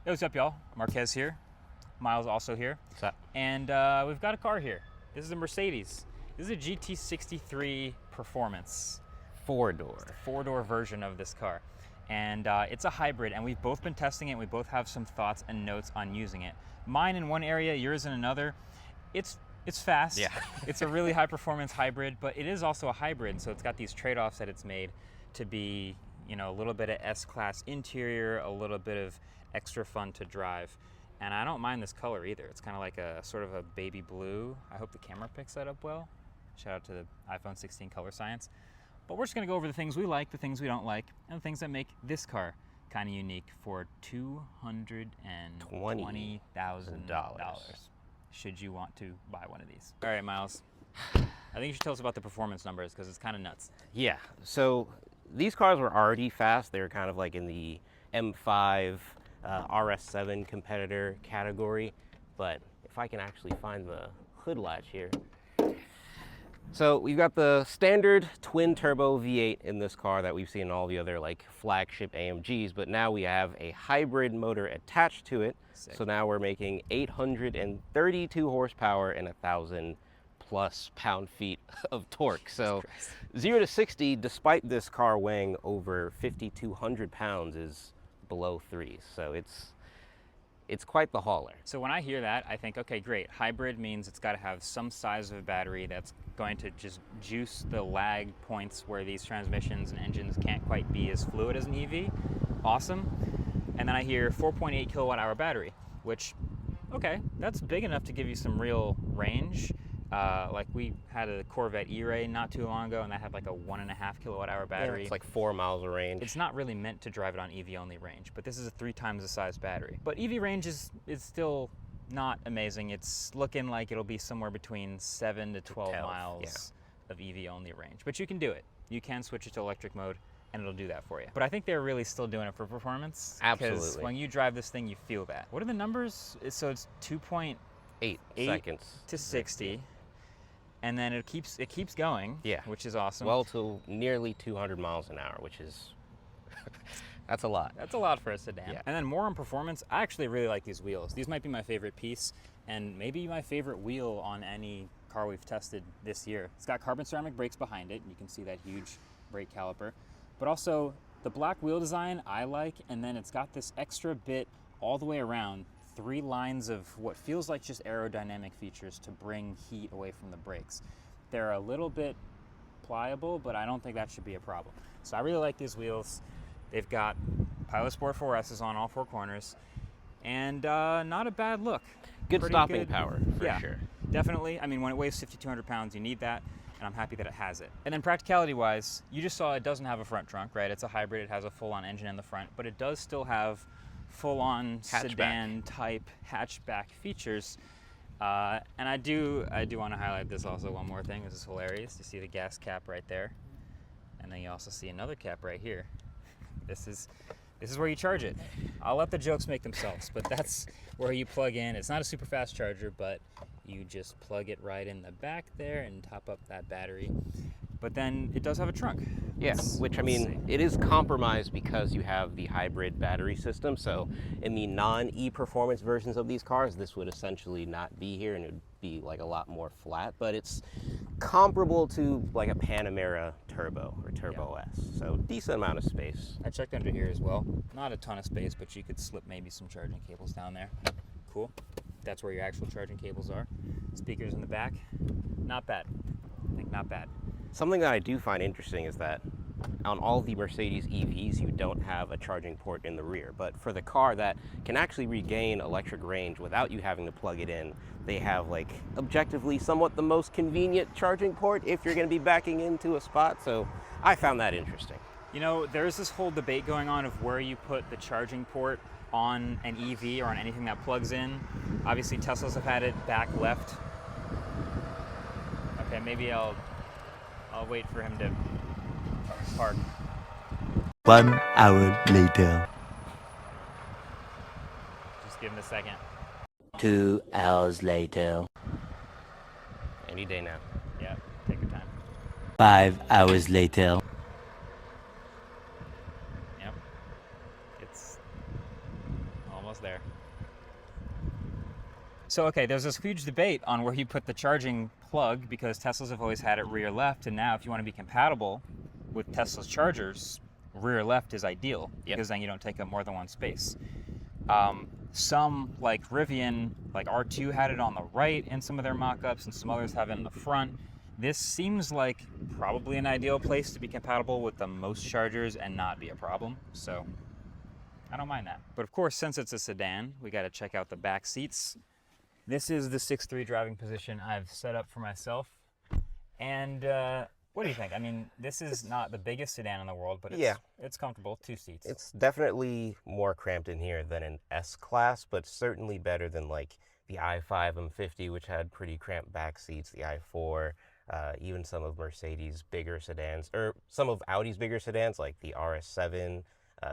Hey, what's up, y'all? Marquez here. Miles also here. What's up? And we've got a car here. This is a Mercedes. This is a GT63 Performance. Four-door. Four-door version of this car. And it's a hybrid, and we've both been testing it. We both have some thoughts and notes on using it. Mine in one area, yours in another. It's fast. Yeah. It's a really high-performance hybrid, but it is also a hybrid, so it's got these trade-offs that it's made to be, you know, a little bit of S-Class interior, a little bit of extra fun to drive. And I don't mind this color either. It's kind of like a sort of a baby blue. I hope the camera picks that up well. Shout out to the iPhone 16 color science. But we're just gonna go over the things we like, the things we don't like, and the things that make this car kind of unique for $220,000. Should you want to buy one of these. All right, Miles. I think you should tell us about the performance numbers because it's kind of nuts. Yeah, so these cars were already fast. They were kind of like in the M5 RS7 competitor category, but if I can actually find the hood latch here. So we've got the standard twin turbo V8 in this car that we've seen in all the other like flagship AMGs, but now we have a hybrid motor attached to it. Sick. So now we're making 832 horsepower and 1,000+ pound-feet of torque. So 0 to 60, despite this car weighing over 5,200 pounds, is below 3. So it's quite the hauler. So when I hear that, I think, okay, great. Hybrid means it's got to have some size of a battery that's going to just juice the lag points where these transmissions and engines can't quite be as fluid as an EV. Awesome. And then I hear 4.8 kilowatt hour battery, which, okay, that's big enough to give you some real range. Like we had a Corvette E-Ray not too long ago, and that had like a 1.5 kilowatt hour battery. Yeah, it's like 4 miles of range. It's not really meant to drive it on EV only range, but this is a 3 times the size battery. But EV range is still not amazing. It's looking like it'll be somewhere between 7 to 12 miles of EV only range. But you can do it. You can switch it to electric mode, and it'll do that for you. But I think they're really still doing it for performance. Absolutely. Because when you drive this thing, you feel that. What are the numbers? So it's 2.8 seconds to 60. And then it keeps going, yeah, which is awesome. Well, to nearly 200 miles an hour, which is, that's a lot. That's a lot for a sedan. Yeah. And then more on performance, I actually really like these wheels. These might be my favorite piece, and maybe my favorite wheel on any car we've tested this year. It's got carbon ceramic brakes behind it, and you can see that huge brake caliper. But also, the black wheel design I like, and then it's got this extra bit all the way around, 3 lines of what feels like just aerodynamic features to bring heat away from the brakes. They're a little bit pliable, but I don't think that should be a problem. So I really like these wheels. They've got Pilot Sport 4S's on all 4 corners, and not a bad look. Good Pretty stopping good. power, for sure. Definitely. I mean, when it weighs 5,200 pounds, you need that, and I'm happy that it has it. And then practicality-wise, you just saw it doesn't have a front trunk, right? It's a hybrid. It has a full-on engine in the front, but it does still have full-on sedan-type hatchback features. And I do want to highlight this also one more thing. This is hilarious. You see the gas cap right there, and then you also see another cap right here. This is where you charge it. I'll let the jokes make themselves, but that's where you plug in. It's not a super fast charger, but you just plug it right in the back there and top up that battery. But then it does have a trunk. Yeah, which I mean, it is compromised because you have the hybrid battery system. So in the non-e-performance versions of these cars, this would essentially not be here and it would be like a lot more flat, but it's comparable to like a Panamera Turbo or Turbo S. So decent amount of space. I checked under here as well. Not a ton of space, but you could slip maybe some charging cables down there. Cool. That's where your actual charging cables are. Speakers in the back. Not bad. I think not bad. Something that I do find interesting is that on all the Mercedes EVs, you don't have a charging port in the rear. But for the car that can actually regain electric range without you having to plug it in, they have like objectively somewhat the most convenient charging port if you're going to be backing into a spot. So I found that interesting. You know, there's this whole debate going on of where you put the charging port on an EV or on anything that plugs in. Obviously, Teslas have had it back left. Okay, maybe I'll wait for him to park. 1 hour later. Just give him a second. 2 hours later. Any day now. Yeah, take your time. 5 hours later. Yep. It's almost there. there. So, okay, there's this huge debate on where you put the charging plug, because Teslas have always had it rear left, and now if you want to be compatible with Tesla's chargers, rear left is ideal, because then you don't take up more than one space. Some, like Rivian, like R2 had it on the right in some of their mock-ups, and some others have it in the front. This seems like probably an ideal place to be compatible with the most chargers and not be a problem, so I don't mind that. But of course, since it's a sedan, we got to check out the back seats. This is the 6'3" driving position I've set up for myself. And what do you think? I mean, this is not the biggest sedan in the world, but it's comfortable, 2 seats. It's definitely more cramped in here than an S-Class, but certainly better than like the i5 M50, which had pretty cramped back seats, the i4, even some of Mercedes' bigger sedans, or some of Audi's bigger sedans, like the RS7,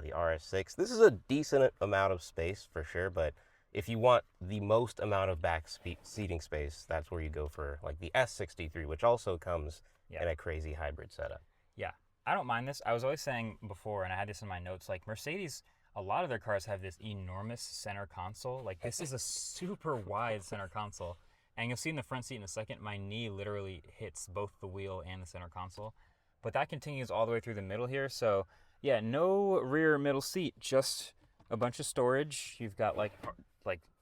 the RS6. This is a decent amount of space for sure, but if you want the most amount of back seating space, that's where you go for like the S63, which also comes in a crazy hybrid setup. Yeah, I don't mind this. I was always saying before, and I had this in my notes, like Mercedes, a lot of their cars have this enormous center console. Like this is a super wide center console. And you'll see in the front seat in a second, my knee literally hits both the wheel and the center console. But that continues all the way through the middle here. So yeah, no rear middle seat, just a bunch of storage. You've got like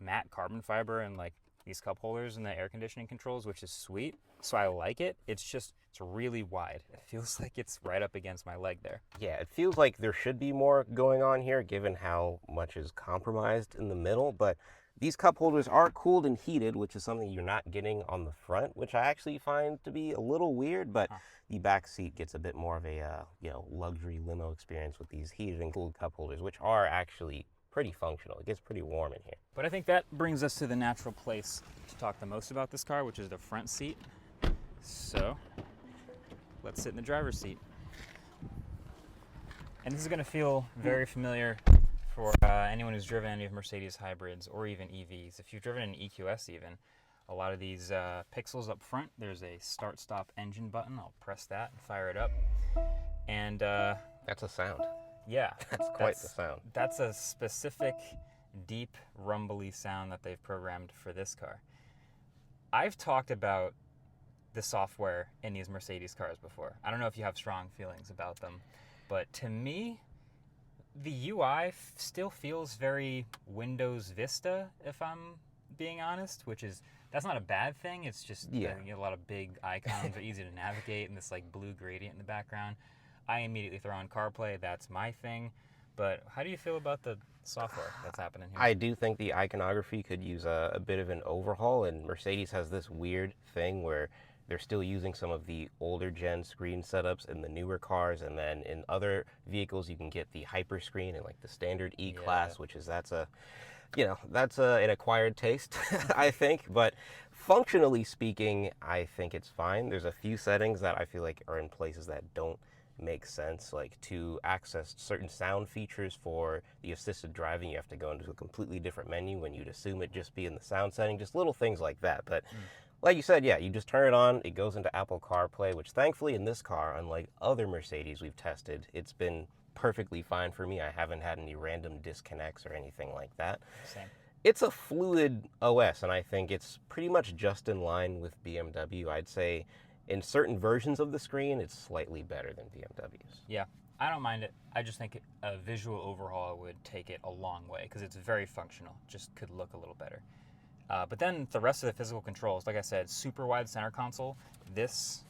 matte carbon fiber and like these cup holders and the air conditioning controls, which is sweet. So I like it. It's really wide. It feels like it's right up against my leg there. Yeah, it feels like there should be more going on here given how much is compromised in the middle, but these cup holders are cooled and heated, which is something you're not getting on the front, which I actually find to be a little weird, but the back seat gets a bit more of a luxury limo experience with these heated and cooled cup holders, which are actually pretty functional. It gets pretty warm in here. But I think that brings us to the natural place to talk the most about this car, which is the front seat. So let's sit in the driver's seat. And this is going to feel very familiar for anyone who's driven any of Mercedes hybrids or even EVs. If you've driven an EQS even, a lot of these pixels up front, there's a start-stop engine button. I'll press that and fire it up. And that's a sound. Yeah. That's quite the sound. That's a specific, deep, rumbly sound that they've programmed for this car. I've talked about the software in these Mercedes cars before. I don't know if you have strong feelings about them, but to me, the UI still feels very Windows Vista, if I'm being honest, that's not a bad thing. It's just you get a lot of big icons, are easy to navigate, and this like blue gradient in the background. I immediately throw on CarPlay. That's my thing. But how do you feel about the software that's happening here? I do think the iconography could use a bit of an overhaul, and Mercedes has this weird thing where they're still using some of the older gen screen setups in the newer cars, and then in other vehicles you can get the hyper screen and like the standard E-Class, which is that's an acquired taste, I think. But functionally speaking, I think it's fine. There's a few settings that I feel like are in places that don't make sense. Like to access certain sound features for the assisted driving, you have to go into a completely different menu when you'd assume it'd just be in the sound setting, just little things like that. But like you said, you just turn it on, it goes into Apple CarPlay, which thankfully in this car, unlike other Mercedes we've tested, it's been perfectly fine for me. I haven't had any random disconnects or anything like that. Same. It's a fluid OS, and I think it's pretty much just in line with BMW. I'd say in certain versions of the screen, it's slightly better than BMW's. Yeah, I don't mind it. I just think a visual overhaul would take it a long way because it's very functional. Just could look a little better. But then the rest of the physical controls, like I said, super wide center console. This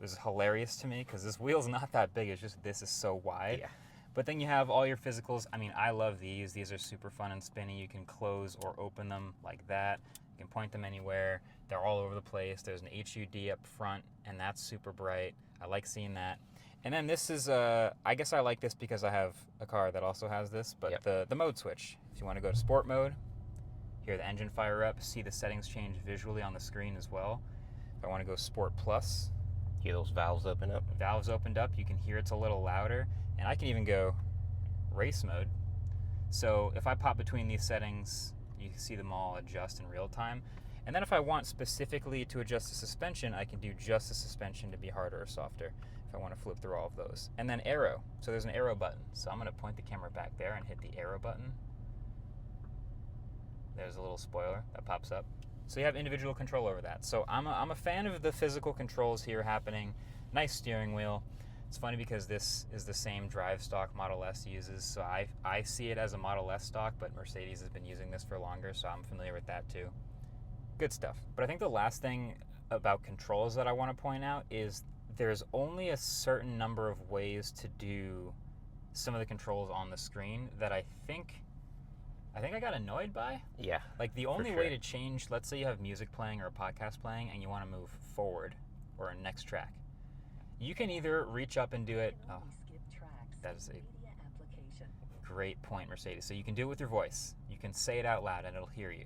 was hilarious to me because this wheel's not that big. It's just this is so wide. Yeah. But then you have all your physicals. I mean, I love these. These are super fun and spinny. You can close or open them like that. You can point them anywhere. They're all over the place. There's an HUD up front, and that's super bright. I like seeing that. And then this is, I guess I like this because I have a car that also has this, but the mode switch. If you want to go to sport mode, hear the engine fire up, see the settings change visually on the screen as well. If I want to go sport plus, hear those valves open up. Valves opened up. You can hear it's a little louder. And I can even go race mode. So if I pop between these settings, you can see them all adjust in real time. And then if I want specifically to adjust the suspension, I can do just the suspension to be harder or softer if I want to flip through all of those. And then arrow. So there's an arrow button. So I'm going to point the camera back there and hit the arrow button. There's a little spoiler that pops up. So you have individual control over that. So I'm a fan of the physical controls here happening. Nice steering wheel. It's funny because this is the same drive stock Model S uses, so I see it as a Model S stock, but Mercedes has been using this for longer, so I'm familiar with that too. Good stuff. But I think the last thing about controls that I want to point out is there's only a certain number of ways to do some of the controls on the screen that I think I got annoyed by. Yeah. Like the only sure. way to change, let's say you have music playing or a podcast playing and you want to move forward or a next track. You can either reach up and do it. Oh, that is a great point, Mercedes. So you can do it with your voice. You can say it out loud and it'll hear you.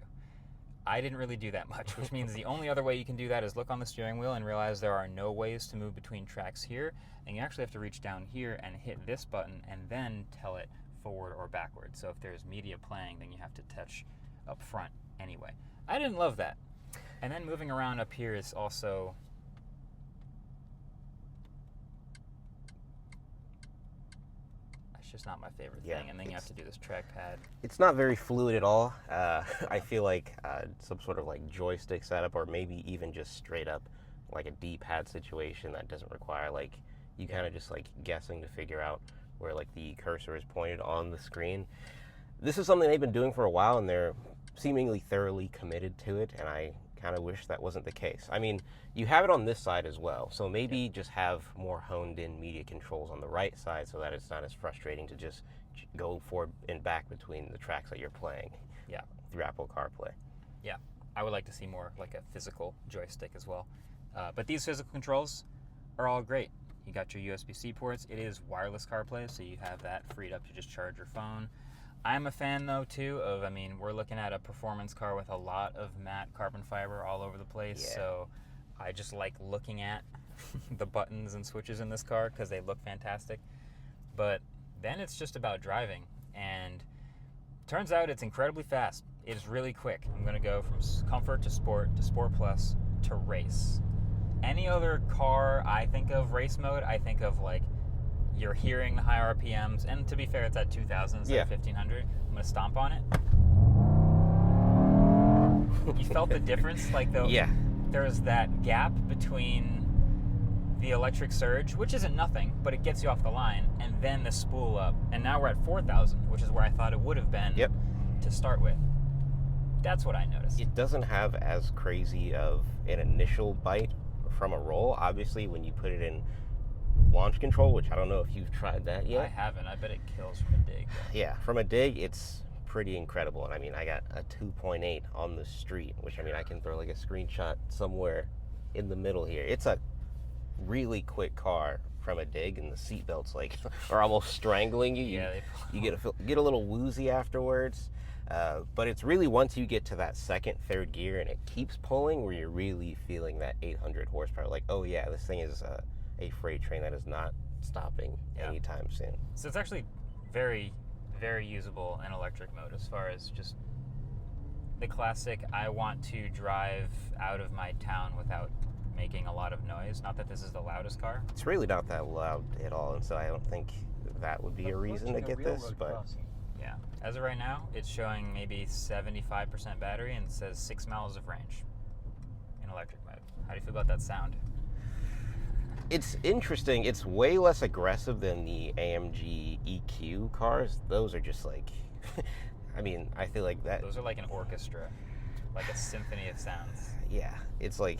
I didn't really do that much, which means the only other way you can do that is look on the steering wheel and realize there are no ways to move between tracks here. And you actually have to reach down here and hit this button and then tell it forward or backward. So if there's media playing, then you have to touch up front anyway. I didn't love that. And then moving around up here is also... just not my favorite thing, and then you have to do this trackpad. It's not very fluid at all. I feel like some sort of like joystick setup, or maybe even just straight up like a D-pad situation that doesn't require like you kind of just like guessing to figure out where like the cursor is pointed on the screen. This is something they've been doing for a while, and they're seemingly thoroughly committed to it, and I kind of wish that wasn't the case. I mean, you have it on this side as well, so maybe just have more honed in media controls on the right side so that it's not as frustrating to just go forward and back between the tracks that you're playing. Yeah. Through Apple CarPlay. Yeah, I would like to see more like a physical joystick as well. But these physical controls are all great. You got your USB-C ports. It is wireless CarPlay, so you have that freed up to just charge your phone. I'm a fan, though, too, of, I mean, we're looking at a performance car with a lot of matte carbon fiber all over the place, so I just like looking at the buttons and switches in this car because they look fantastic. But then it's just about driving, and turns out it's incredibly fast. It's really quick. I'm going to go from Comfort to Sport Plus to Race. Any other car I think of race mode, I think of like you're hearing the high RPMs, and to be fair, it's at 2,000 instead of 1,500. I'm going to stomp on it. You felt the difference? Like, though, there's that gap between the electric surge, which isn't nothing, but it gets you off the line, and then the spool up. And now we're at 4,000, which is where I thought it would have been to start with. That's what I noticed. It doesn't have as crazy of an initial bite from a roll. Obviously, when you put it in launch control, which I don't know if you've tried that yet. I haven't. I bet it kills from a dig. Yeah, from a dig, it's pretty incredible. And I mean, I got a 2.8 on the street, which I mean, I can throw like a screenshot somewhere in the middle here. It's a really quick car from a dig, and the seatbelts like are almost strangling you. You get a little woozy afterwards. But it's really once you get to that second, third gear and it keeps pulling where you're really feeling that 800 horsepower. Like, oh yeah, this thing is a freight train that is not stopping anytime soon. So it's actually very, very usable in electric mode as far as just the classic, I want to drive out of my town without making a lot of noise. Not that this is the loudest car. It's really not that loud at all, and so I don't think that would be a reason to get this, but... Yeah, as of right now, it's showing maybe 75% battery and it says 6 miles of range in electric mode. How do you feel about that sound? It's interesting. It's way less aggressive than the AMG EQ cars. Those are just like, I mean, I feel like that. Those are like an orchestra, like a symphony of sounds. Yeah, it's like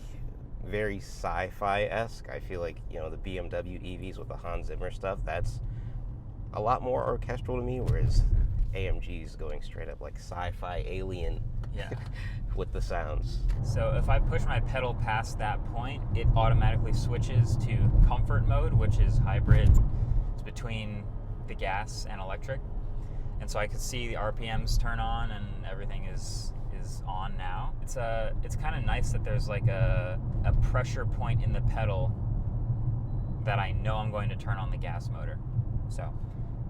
very sci-fi-esque. I feel like, you know, the BMW EVs with the Hans Zimmer stuff, that's a lot more orchestral to me, whereas AMG's going straight up like sci-fi alien with the sounds. So if I push my pedal past that point, it automatically switches to comfort mode, which is hybrid. It's between the gas and electric. And so I could see the RPMs turn on and everything is on now. It's kind of nice that there's like a pressure point in the pedal that I know I'm going to turn on the gas motor. So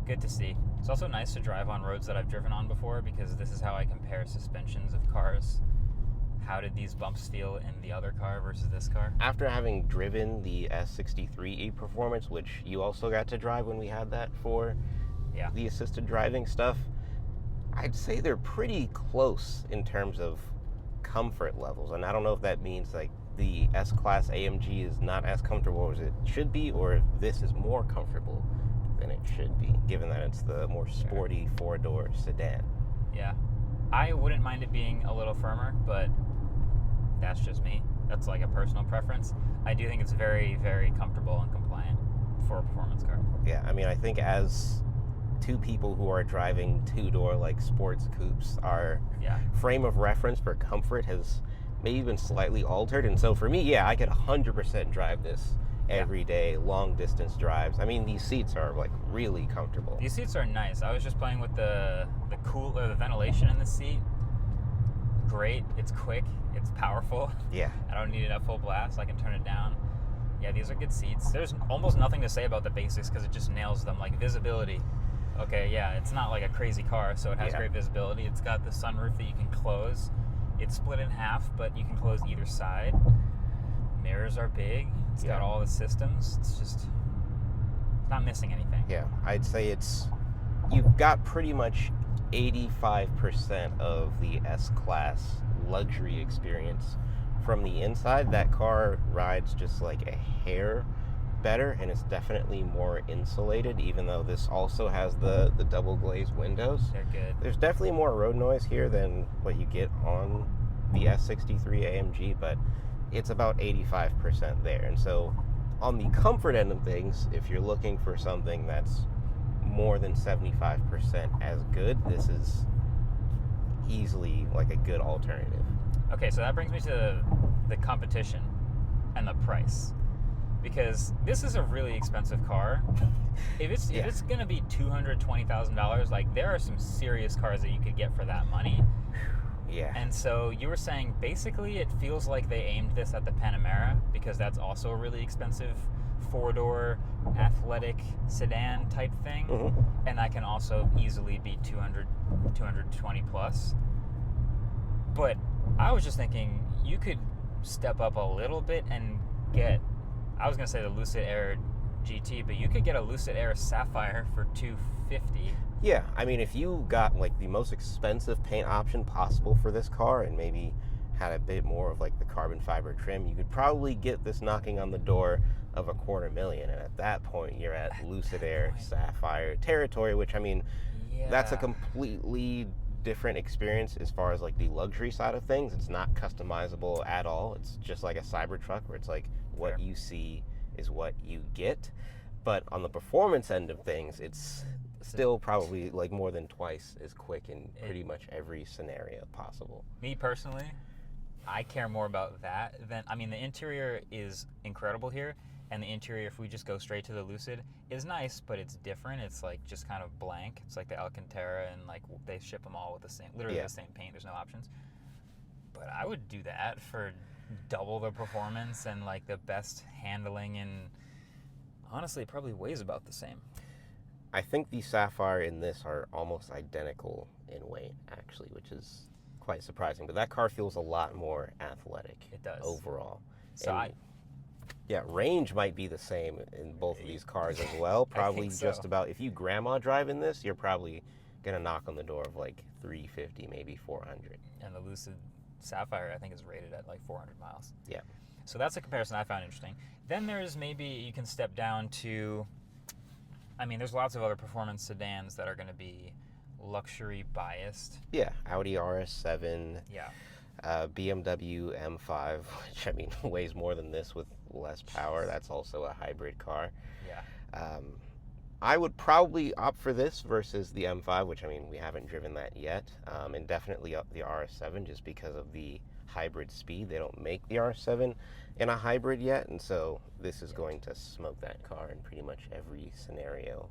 good to see. It's also nice to drive on roads that I've driven on before, because this is how I compare suspensions of cars. How did these bumps feel in the other car versus this car? After having driven the S63 Performance, which you also got to drive when we had that for the assisted driving stuff, I'd say they're pretty close in terms of comfort levels, and I don't know if that means like the S-Class AMG is not as comfortable as it should be, or if this is more comfortable than it should be, given that it's the more sporty four-door sedan. Yeah. I wouldn't mind it being a little firmer, but that's just me. That's like a personal preference. I do think it's very, very comfortable and compliant for a performance car. Yeah, I mean, I think as two people who are driving two-door like sports coupes, our frame of reference for comfort has maybe been slightly altered. And so for me, yeah, I could 100% drive this every day, long distance drives. I mean, these seats are like really comfortable. These seats are nice. I was just playing with the ventilation in the seat. Great. It's quick. It's powerful. Yeah. I don't need it at full blast. I can turn it down. Yeah, these are good seats. There's almost nothing to say about the basics because it just nails them. Like visibility. Okay, yeah, it's not like a crazy car, so it has great visibility. It's got the sunroof that you can close. It's split in half, but you can close either side. Mirrors are big. It's got all the systems. It's just not missing anything. Yeah, I'd say you've got pretty much 85% of the S-Class luxury experience from the inside. That car rides just like a hair better, and it's definitely more insulated, even though this also has the double glazed windows. They're good. There's definitely more road noise here than what you get on the S63 AMG, but it's about 85% there. And so on the comfort end of things, if you're looking for something that's more than 75% as good, this is easily like a good alternative. Okay, so that brings me to the competition and the price. Because this is a really expensive car. If it's gonna be $220,000, like there are some serious cars that you could get for that money. Yeah. And so you were saying basically it feels like they aimed this at the Panamera, because that's also a really expensive four-door athletic sedan type thing. Mm-hmm. And that can also easily be 220 plus. But I was just thinking you could step up a little bit and get, I was going to say the Lucid Air GT, but you could get a Lucid Air Sapphire for $250. Yeah, I mean, if you got like the most expensive paint option possible for this car and maybe had a bit more of like the carbon fiber trim, you could probably get this knocking on the door of $250,000. And at that point, you're at Lucid Air Sapphire territory, which I mean, that's a completely different experience as far as like the luxury side of things. It's not customizable at all. It's just like a Cybertruck where it's like what you see is what you get. But on the performance end of things, it's still probably like more than twice as quick in pretty much every scenario possible. Me personally, I care more about that than, I mean, the interior is incredible here, and the interior, if we just go straight to the Lucid, is nice, but it's different. It's like just kind of blank. It's like the Alcantara, and like they ship them all with the same, literally the same paint. There's no options. But I would do that for double the performance and like the best handling, and honestly, it probably weighs about the same. I think the Sapphire in this are almost identical in weight, actually, which is quite surprising. But that car feels a lot more athletic. It does. Overall. So range might be the same in both of these cars as well. Probably just about, if you grandma drive in this, you're probably going to knock on the door of like 350, maybe 400. And the Lucid Sapphire, I think, is rated at like 400 miles. Yeah. So that's a comparison I found interesting. Then there's maybe you can step down to, I mean, there's lots of other performance sedans that are going to be luxury biased. Yeah, Audi RS7. Yeah. BMW M5, which I mean weighs more than this with less power. That's also a hybrid car. Yeah. I would probably opt for this versus the M5, which I mean we haven't driven that yet, and definitely the RS7 just because of the hybrid speed. They don't make the RS7 in a hybrid yet, and so this is going to smoke that car in pretty much every scenario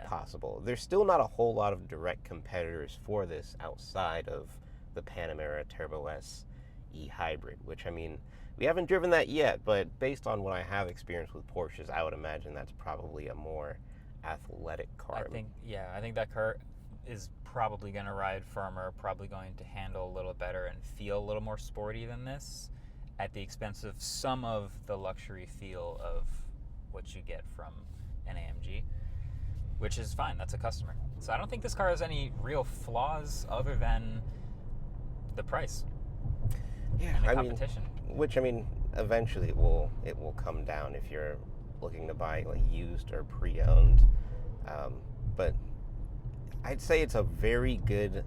possible. There's still not a whole lot of direct competitors for this outside of the Panamera Turbo S e-hybrid, which I mean, we haven't driven that yet, but based on what I have experienced with Porsches, I would imagine that's probably a more athletic car. I think that car is probably going to ride firmer, probably going to handle a little better and feel a little more sporty than this, at the expense of some of the luxury feel of what you get from an AMG. which is fine. That's a customer. So I don't think this car has any real flaws other than the price. Yeah, and the competition. Eventually it will come down if you're looking to buy like used or pre-owned. But I'd say it's a very good,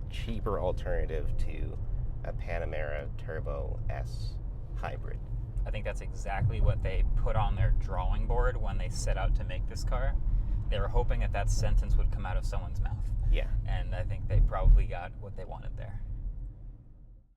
cheaper alternative to a Panamera Turbo S hybrid. I think that's exactly what they put on their drawing board when they set out to make this car. They were hoping that sentence would come out of someone's mouth. Yeah. And I think they probably got what they wanted there.